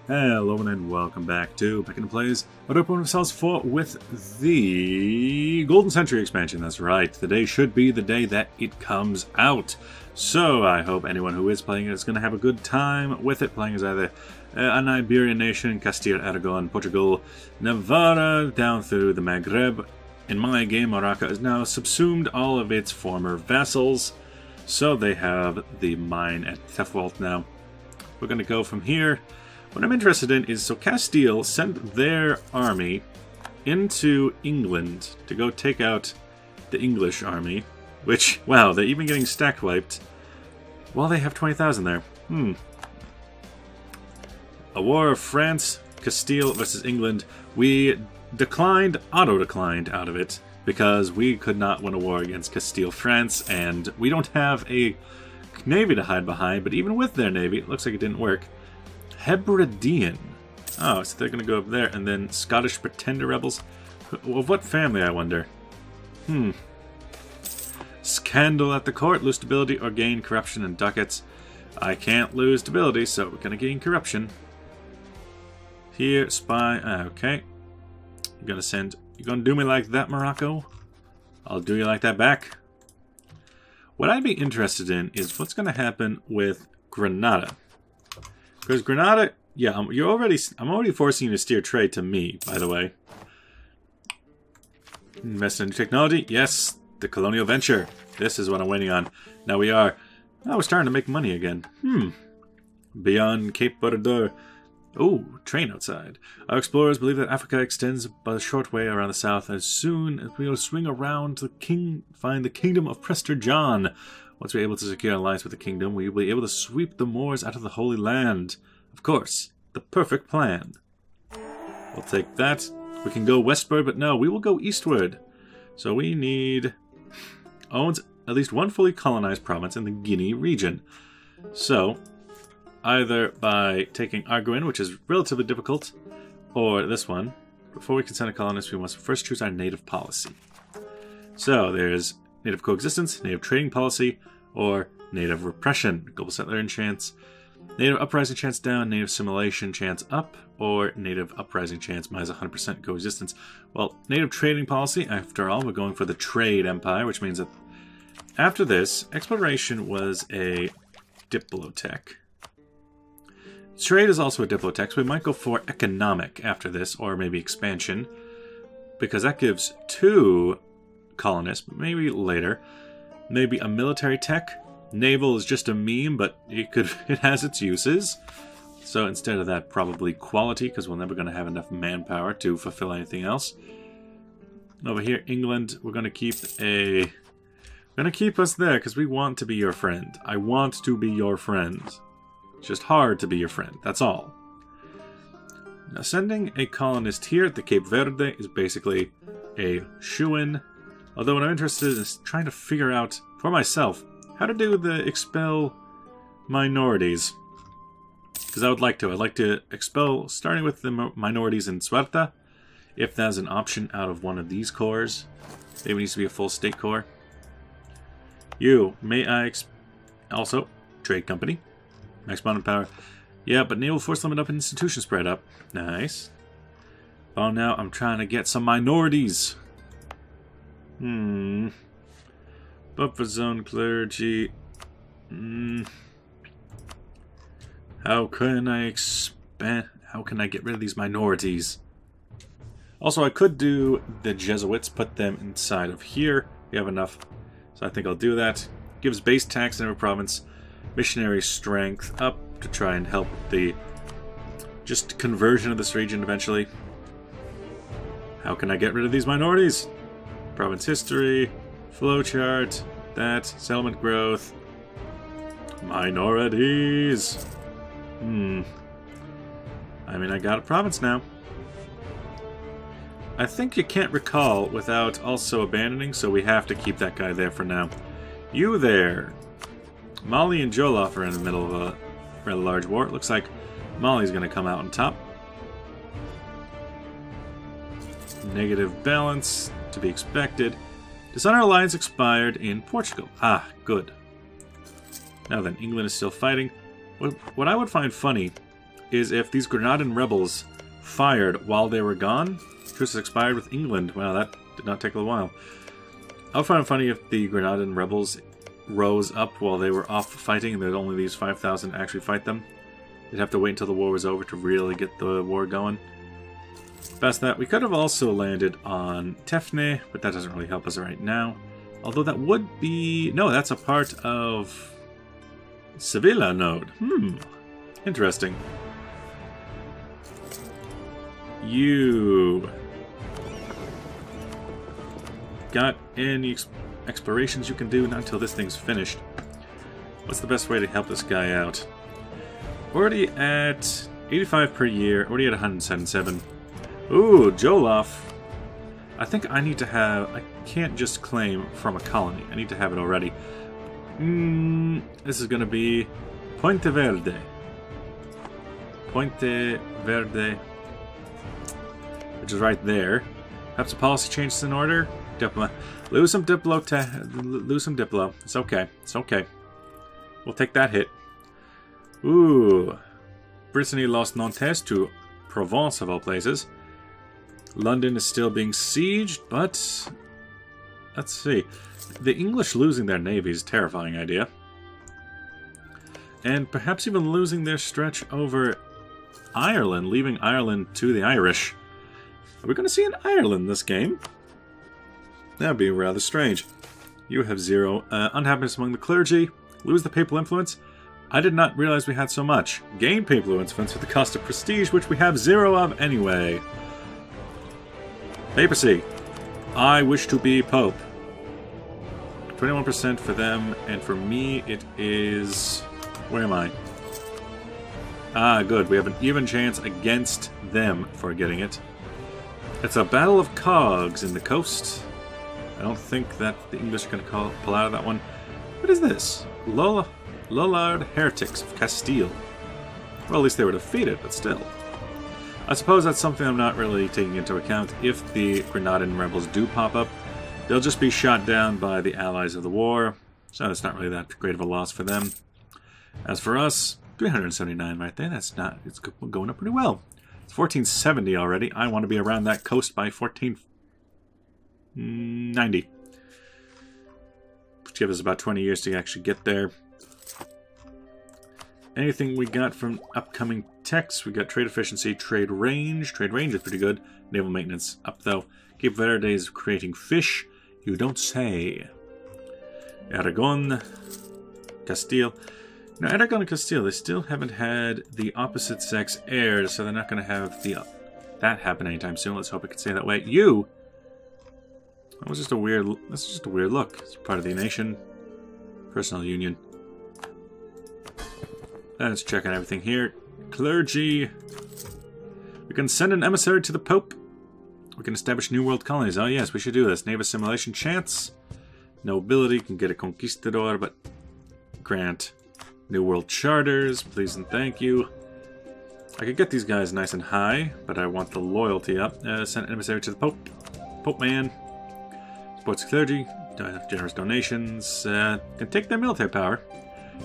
Hello and welcome back to Pick and Plays Europa Universalis IV with the Golden Century expansion. That's right, the day should be the day that it comes out. So I hope anyone who is playing it is going to have a good time with it, playing as either an Iberian nation, Castile, Aragon, Portugal, Navarra, down through the Maghreb. In my game, Morocco has now subsumed all of its former vassals, so they have the mine at Thefwalt now. We're going to go from here. What I'm interested in is, so Castile sent their army into England to go take out the English army, which, wow, they're even getting stack wiped while they have 20,000 there. A war of France, Castile versus England. We declined, auto-declined out of it, because we could not win a war against Castile, France, and we don't have a navy to hide behind, but even with their navy, it looks like it didn't work. Hebridean. Oh, so they're going to go up there. And then Scottish Pretender Rebels. Of what family, I wonder? Scandal at the court. Lose stability or gain corruption and ducats. I can't lose stability, so we're going to gain corruption. Here, spy. Okay. You're going to send... You're going to do me like that, Morocco? I'll do you like that back. What I'd be interested in is what's going to happen with Granada. Because Granada, yeah, I'm already forcing you to steer trade to me, by the way. Invest in technology, yes, the Colonial venture. This is what I'm waiting on. Now we're starting to make money again. Beyond Cape Bordeur. Oh, train outside. Our explorers believe that Africa extends but a short way around the south. As soon as we will swing around to find the kingdom of Prester John. Once we're able to secure an alliance with the kingdom, we will be able to sweep the Moors out of the Holy Land. Of course, the perfect plan. We'll take that. We can go westward, but no, we will go eastward. So we need... owns at least one fully colonized province in the Guinea region. So, either by taking Arguin, which is relatively difficult, or this one. Before we can send a colonist, we must first choose our native policy. So, there's native coexistence, native trading policy, or native repression. Global settler chance, native uprising chance down, native assimilation chance up, or native uprising chance minus 100% coexistence. Well, native trading policy, after all, we're going for the trade empire, which means that after this, exploration was a diplotech. Trade is also a diplotech, so we might go for economic after this, or maybe expansion, because that gives 2 colonists, but maybe later. Maybe a military tech. Naval is just a meme, but it has its uses. So instead of that, probably quality, because we're never going to have enough manpower to fulfill anything else. Over here, England, we're going to keep us there, because we want to be your friend. I want to be your friend. It's just hard to be your friend, that's all. Now, sending a colonist here at the Cape Verde is basically a shoo-in. Although what I'm interested in is trying to figure out, for myself, how to do the expel minorities. Because I'd like to expel, starting with the minorities in Suerta, if that's an option out of one of these cores. Maybe it needs to be a full state core. You, may I also, trade company. Max bonded power. Yeah, but naval force limit up and institution spread up. Nice. Oh, now I'm trying to get some minorities. Buffer zone clergy. How can I expand? How can I get rid of these minorities? Also, I could do the Jesuits, put them inside of here. We have enough, so I think I'll do that. Gives base tax in every province. Missionary strength up to try and help the just conversion of this region eventually. How can I get rid of these minorities? Province history, flowchart, that, settlement growth, minorities. I mean, I got a province now. I think you can't recall without also abandoning, so we have to keep that guy there for now. You there. Mali and Jolof are in the middle of a rather large war. It looks like Mali's going to come out on top. Negative balance. To be expected. Dishonor alliance expired in Portugal. Ah, good. Now then, England is still fighting. What I would find funny is if these Granadan rebels fired while they were gone. Truce has expired with England. Wow, that did not take a little while. I would find it funny if the Granadan rebels rose up while they were off fighting and there's only these 5,000 actually fight them. They'd have to wait until the war was over to really get the war going. Past that, we could have also landed on Tefne, but that doesn't really help us right now. Although that would be... No, that's a part of Sevilla node. Interesting. You got any explorations you can do? Not until this thing's finished. What's the best way to help this guy out? Already at 85 per year, already at 177. Ooh, Jolof. I think I need to have... I can't just claim from a colony. I need to have it already. This is going to be Puente Verde. Puente Verde. Which is right there. Perhaps a policy change is in order. Lose some Diplo. It's okay. It's okay. We'll take that hit. Ooh. Brittany lost Nantes to Provence of all places. London is still being sieged, but... Let's see. The English losing their navy is a terrifying idea. And perhaps even losing their stretch over Ireland, leaving Ireland to the Irish. Are we going to see an Ireland this game? That would be rather strange. You have 0. Unhappiness among the clergy. Lose the papal influence. I did not realize we had so much. Gain papal influence at the cost of prestige, which we have 0 of anyway. Papacy. I wish to be Pope. 21% for them, and for me it is... Where am I? Ah, good. We have an even chance against them for getting it. It's a battle of cogs in the coast. I don't think that the English are going to pull out of that one. What is this? Lollard Heretics of Castile. Well, at least they were defeated, but still. I suppose that's something I'm not really taking into account. If the Granadan rebels do pop up, they'll just be shot down by the allies of the war, so it's not really that great of a loss for them. As for us, 379 right there. That's not... It's going up pretty well. It's 1470 already. I want to be around that coast by 1490. Which gives us about 20 years to actually get there. Anything we got from upcoming techs? We got trade efficiency, trade range. Trade range is pretty good. Naval maintenance up though. Cape Verde is creating fish. You don't say. Aragon, Castile. Now, Aragon and Castile, they still haven't had the opposite sex heirs, so they're not going to have that happen anytime soon. Let's hope it can stay that way. You. That was just a weird. That's just a weird look. It's part of the nation. Personal union. Let's check on everything here. Clergy. We can send an emissary to the Pope. We can establish New World colonies. Oh yes, we should do this. Naval assimilation chance. Nobility can get a conquistador, but grant New World charters, please and thank you. I could get these guys nice and high, but I want the loyalty up. Send an emissary to the Pope. Pope man. Supports clergy. Generous donations. Can take their military power.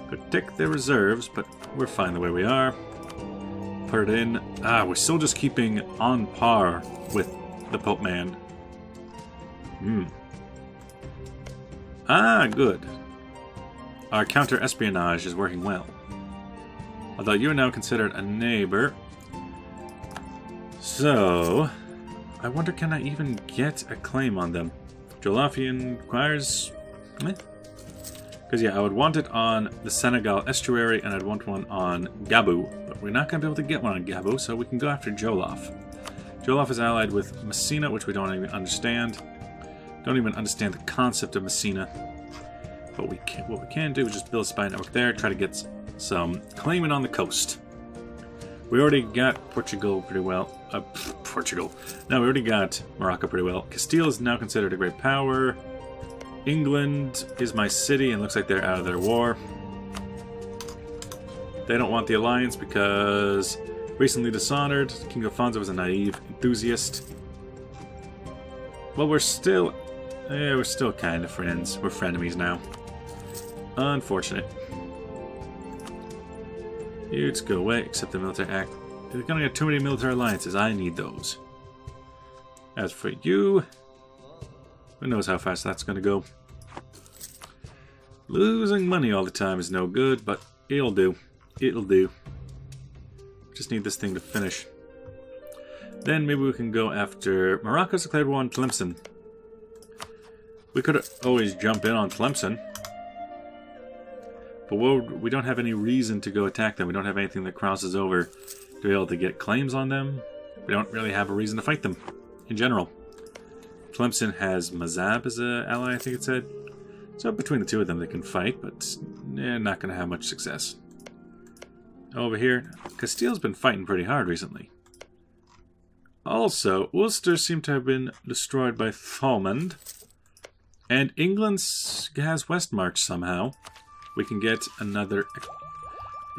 Could take their reserves, but we're fine the way we are. Put it in. Ah, we're still just keeping on par with the Pope man. Ah, good. Our counter-espionage is working well. Although you are now considered a neighbor. So, I wonder, can I even get a claim on them? Jolofian requires... Because, yeah, I would want it on the Senegal estuary, and I'd want one on Gabu. But we're not going to be able to get one on Gabu, so we can go after Jolof. Jolof is allied with Messina, which we don't even understand. Don't even understand the concept of Messina. But what we can do is just build a spy network there, try to get some claiming on the coast. We already got Portugal pretty well. Portugal. No, we already got Morocco pretty well. Castile is now considered a great power. England is my city, and looks like they're out of their war. They don't want the alliance because recently dishonored. King Alfonso was a naive enthusiast. Well, we're still kind of friends. We're frenemies now. Unfortunate. You just go away, accept the military act. They're gonna get too many military alliances. I need those. As for you, who knows how fast that's gonna go. Losing money all the time is no good, but it'll do. It'll do. Just need this thing to finish. Then maybe we can go after... Morocco's declared war on Tlemcen. We could always jump in on Tlemcen. But we don't have any reason to go attack them. We don't have anything that crosses over to be able to get claims on them. We don't really have a reason to fight them, in general. Tlemcen has Maghreb as an ally, I think it said. So between the two of them they can fight, but they're not going to have much success. Over here, Castile's been fighting pretty hard recently. Also, Ulster seemed to have been destroyed by Thomond. And England has Westmarch somehow. We can get another...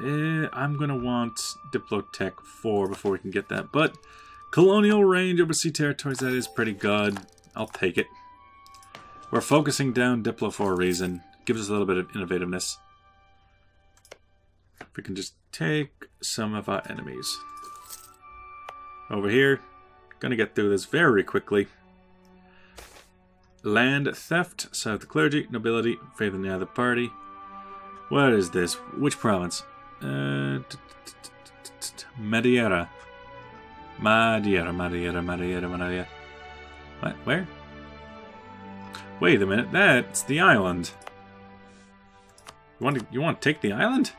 I'm going to want Diplotech 4 before we can get that. But colonial range over sea territories, that is pretty good. I'll take it. We're focusing down Diplo for a reason. Gives us a little bit of innovativeness. If we can just take some of our enemies. Over here. Gonna get through this very quickly. Land theft. South the clergy. Nobility. Faith in the other party. What is this? Which province? Madeira. Madeira. What? Where? Wait a minute. That's the island. You want to take the island?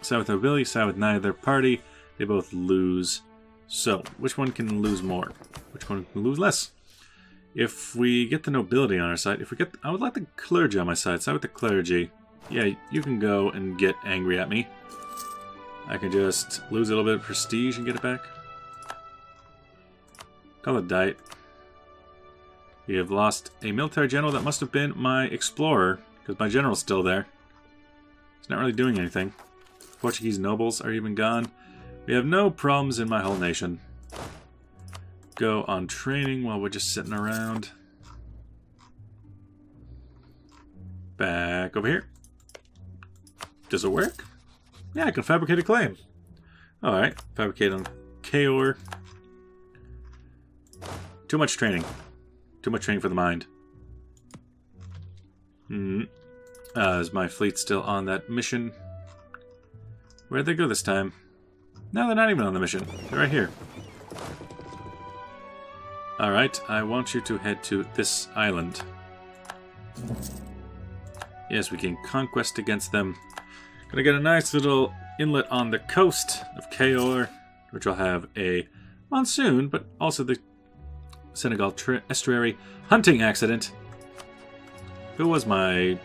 South nobility. South neither party. They both lose. So, which one can lose more? Which one can lose less? If we get the nobility on our side, I would like the clergy on my side. Side with the clergy. Yeah, you can go and get angry at me. I can just lose a little bit of prestige and get it back. Call it diet. We have lost a military general that must have been my explorer, because my general's still there. He's not really doing anything. Portuguese nobles are even gone. We have no problems in my whole nation. Go on training while we're just sitting around. Back over here. Does it work? Yeah, I can fabricate a claim. Alright, fabricate on Kaor. Too much training. Too much training for the mind. Is my fleet still on that mission? Where'd they go this time? No, they're not even on the mission. They're right here. Alright, I want you to head to this island. Yes, we can conquest against them. Gonna get a nice little inlet on the coast of Kaor, which will have a monsoon, but also the Senegal estuary hunting accident. Who was my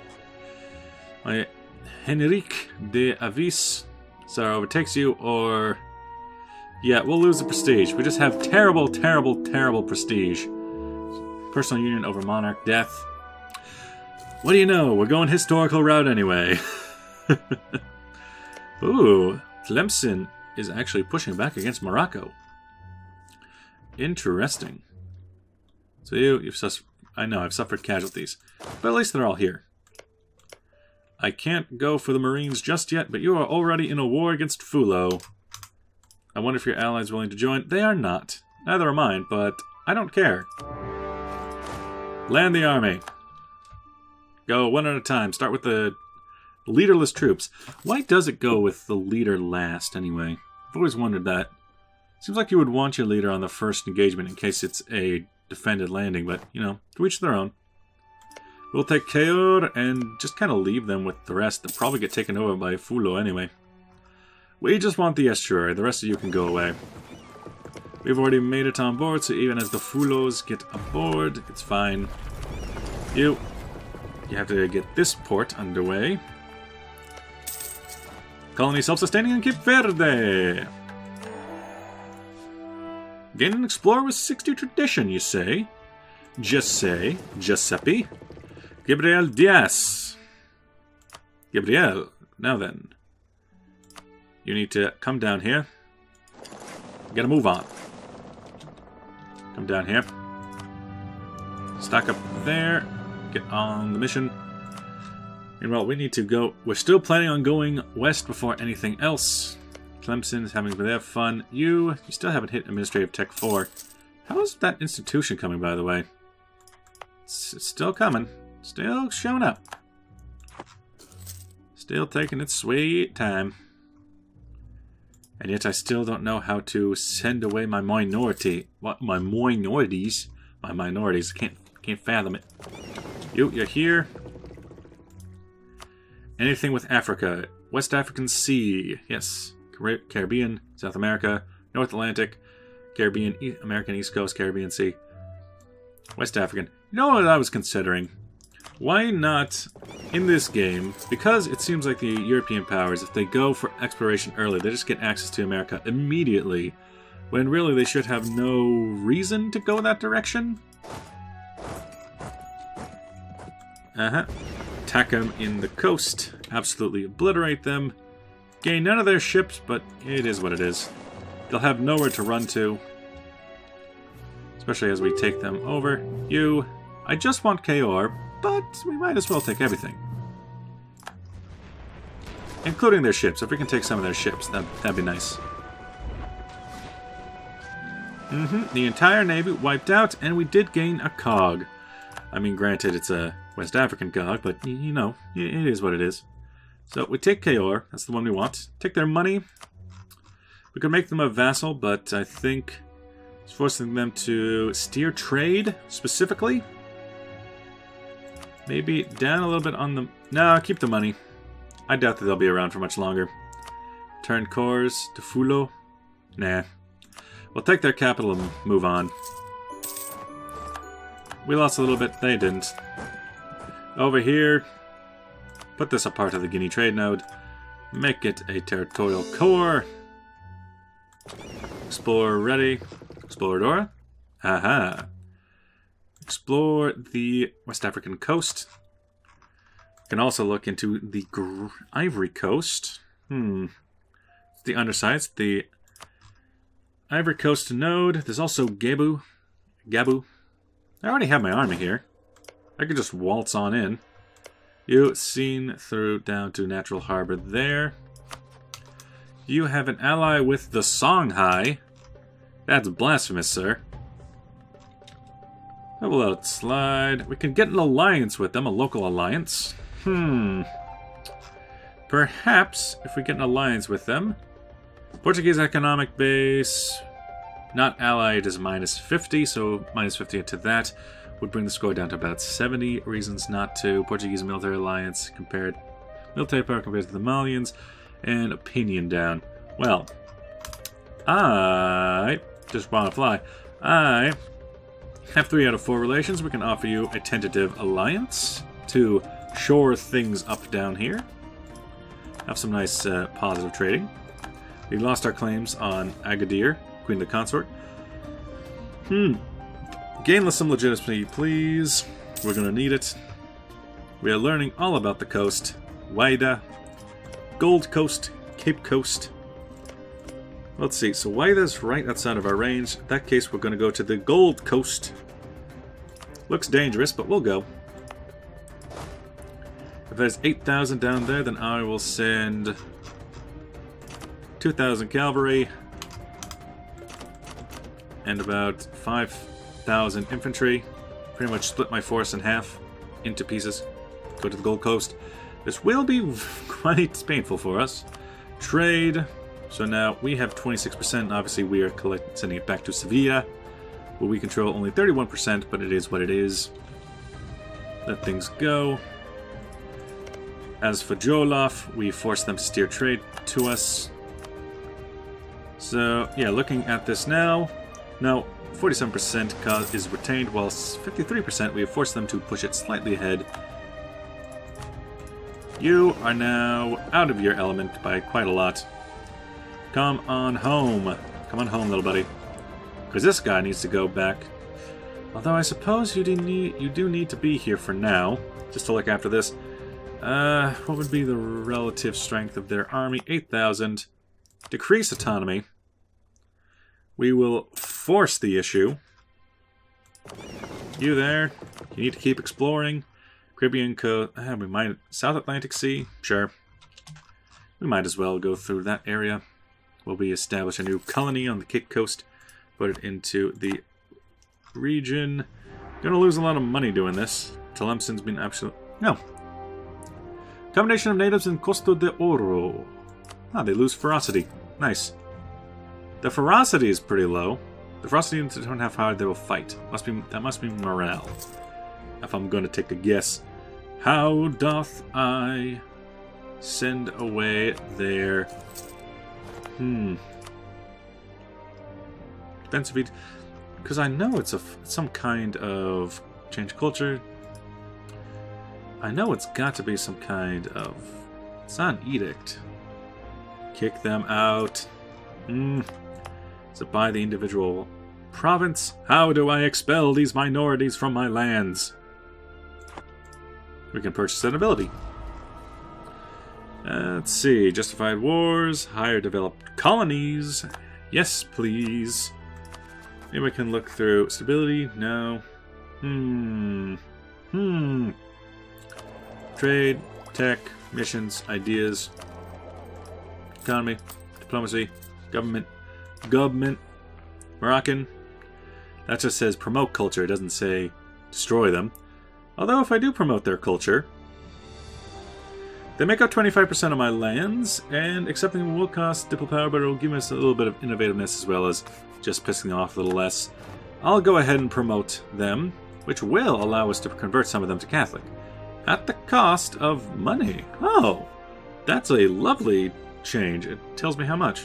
Henrique de Avis? Sarah overtakes you, or... Yeah, we'll lose the prestige. We just have terrible, terrible, terrible prestige. Personal union over monarch death. What do you know? We're going historical route anyway. Ooh, Tlemcen is actually pushing back against Morocco. Interesting. So I know I've suffered casualties, but at least they're all here. I can't go for the Marines just yet, but you are already in a war against Fulo. I wonder if your allies are willing to join. They are not. Neither are mine, but I don't care. Land the army. Go one at a time. Start with the leaderless troops. Why does it go with the leader last, anyway? I've always wondered that. Seems like you would want your leader on the first engagement in case it's a defended landing, but, you know, to each their own. We'll take Kaor and just kind of leave them with the rest. They'll probably get taken over by Fulo anyway. We just want the estuary. The rest of you can go away. We've already made it on board, so even as the Fulos get aboard, it's fine. You have to get this port underway. Colony self-sustaining in Cape Verde. Gain an explorer with 60 tradition, you say? Just say, Giuseppe. Gabriel Diaz. Gabriel, now then. You need to come down here. Get a move on. Come down here. Stack up there. Get on the mission. Meanwhile, we need to go. We're still planning on going west before anything else. Clemson's having their fun. You still haven't hit Administrative Tech 4. How is that institution coming, by the way? It's still coming. Still showing up. Still taking its sweet time. And yet I still don't know how to send away my minority. What? My minorities? My minorities. Can't fathom it. You're here. Anything with Africa. West African Sea. Yes. Caribbean, South America, North Atlantic, Caribbean, American East Coast, Caribbean Sea. West African. You know what I was considering? Why not, in this game, because it seems like the European powers, if they go for exploration early, they just get access to America immediately, when really they should have no reason to go that direction? Attack them in the coast. Absolutely obliterate them. Gain none of their ships, but it is what it is. They'll have nowhere to run to. Especially as we take them over. I just want KR, but we might as well take everything. Including their ships. If we can take some of their ships, that'd be nice. The entire navy wiped out, and we did gain a cog. I mean, granted, it's a West African cog, but, you know, it is what it is. So, we take KR. That's the one we want. Take their money. We could make them a vassal, but I think it's forcing them to steer trade, specifically. Maybe down a little bit on the... No, keep the money. I doubt that they'll be around for much longer. Turn cores to Fulo. Nah. We'll take their capital and move on. We lost a little bit. They didn't. Over here, put this a part of the Guinea trade node. Make it a territorial core. Explorer ready. Exploradora. Aha. Explore the West African coast. You can also look into the Ivory Coast. The undersides. The Ivory Coast node. There's also Gabu. I already have my army here. I could just waltz on in. You seen through down to Natural Harbor there. You have an ally with the Songhai. That's blasphemous, sir. I will let it slide. We can get an alliance with them, a local alliance. Perhaps, if we get an alliance with them. Portuguese economic base. Not allied is minus 50, so minus 50 into that would bring the score down to about 70 reasons not to. Portuguese military alliance compared, military power compared to the Malians, and opinion down. Well, I just want to fly. I have 3 out of 4 relations. We can offer you a tentative alliance to shore things up down here. Have some nice positive trading. We lost our claims on Agadir, Queen of the Consort. Gain some legitimacy, please. We're gonna need it. We are learning all about the coast. Waida, Gold Coast, Cape Coast. Let's see, so Waida's right outside of our range. In that case, we're gonna go to the Gold Coast. Looks dangerous, but we'll go. If there's 8,000 down there, then I will send 2,000 cavalry and about 5,000 infantry. Pretty much split my force in half, into pieces. Go to the Gold Coast. This will be quite painful for us. Trade. So now we have 26%. Obviously, we are sending it back to Sevilla, where we control only 31%, but it is what it is. Let things go. As for Jolaf, we force them to steer trade to us. So, yeah, looking at this now. Now, 47% is retained, while 53% we have forced them to push it slightly ahead. You are now out of your element by quite a lot. Come on home. Come on home, little buddy. Because this guy needs to go back. Although I suppose you do need to be here for now, just to look after this. What would be the relative strength of their army? 8,000. Decrease autonomy. We will force the issue. You there. You need to keep exploring. Caribbean coast. We might... South Atlantic Sea? Sure. We might as well go through that area. will be establish a new colony on the Cape Coast. Put it into the region. Gonna lose a lot of money doing this. Tlemcen's been absolute... No. Combination of natives and Costo de Oro. Ah, they lose ferocity. Nice. The ferocity is pretty low. The ferocity don't have how they will fight. That must be morale. If I'm going to take a guess. How doth I send away their... Defensive... Because I know it's some kind of change culture. I know it's got to be some kind of... It's not an edict. Kick them out. Is it by the individual province? How do I expel these minorities from my lands? We can purchase an ability. Let's see. Justified wars. Higher developed colonies. Yes, please. Maybe we can look through stability. No. Trade, tech, missions, ideas, economy, diplomacy, government, Moroccan. That just says promote culture. It doesn't say destroy them. Although if I do promote their culture, they make up 25% of my lands, and accepting them will cost diplo power, but it will give us a little bit of innovativeness as well as just pissing them off a little less. I'll go ahead and promote them, which will allow us to convert some of them to Catholic. At the cost of money. Oh, that's a lovely change. It tells me how much.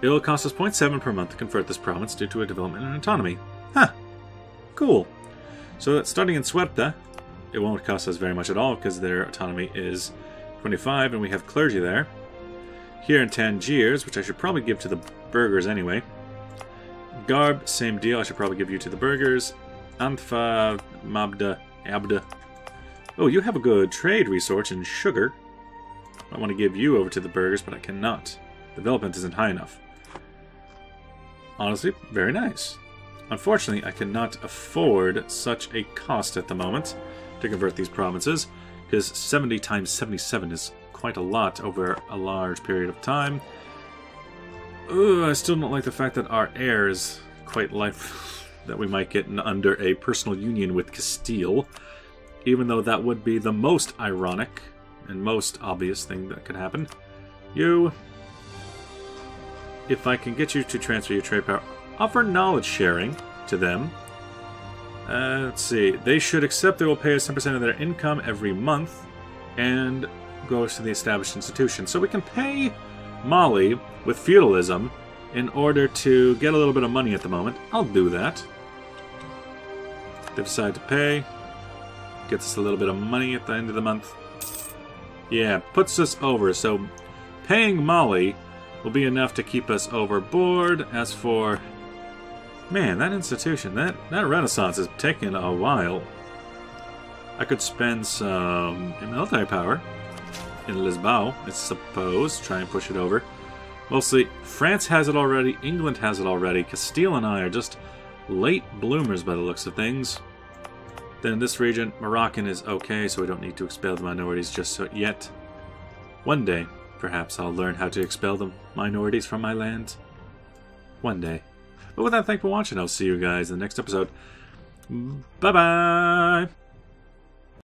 It will cost us 0.7 per month to convert this province due to a development in autonomy. Huh. Cool. So that starting in Suerta, it won't cost us very much at all because their autonomy is 25 and we have clergy there. Here in Tangiers, which I should probably give to the burghers anyway. Garb, same deal. I should probably give you to the burghers. Antfa, Mabda, Abda. Oh, you have a good trade resource in sugar. I want to give you over to the burghers, but I cannot. Development isn't high enough. Honestly, very nice. Unfortunately, I cannot afford such a cost at the moment to convert these provinces, because 70 times 77 is quite a lot over a large period of time. I still don't like the fact that our heir is quite life that we might get under a personal union with Castile. Even though that would be the most ironic and most obvious thing that could happen. You, if I can get you to transfer your trade power, offer knowledge sharing to them. Let's see. They should accept they will pay us 10% of their income every month and goes to the established institution. So we can pay Mali with feudalism in order to get a little bit of money at the moment. I'll do that. They decide to pay. Gets us a little bit of money at the end of the month. Yeah, puts us over. So paying Mali will be enough to keep us overboard. As for... Man, that institution, that Renaissance is taking a while. I could spend some military power in Lisboa, I suppose. Try and push it over. Mostly, France has it already. England has it already. Castile and I are just late bloomers by the looks of things. Then in this region, Moroccan is okay, so we don't need to expel the minorities just yet. One day, perhaps I'll learn how to expel the minorities from my land. One day. But with that, thanks for watching. I'll see you guys in the next episode. Bye-bye!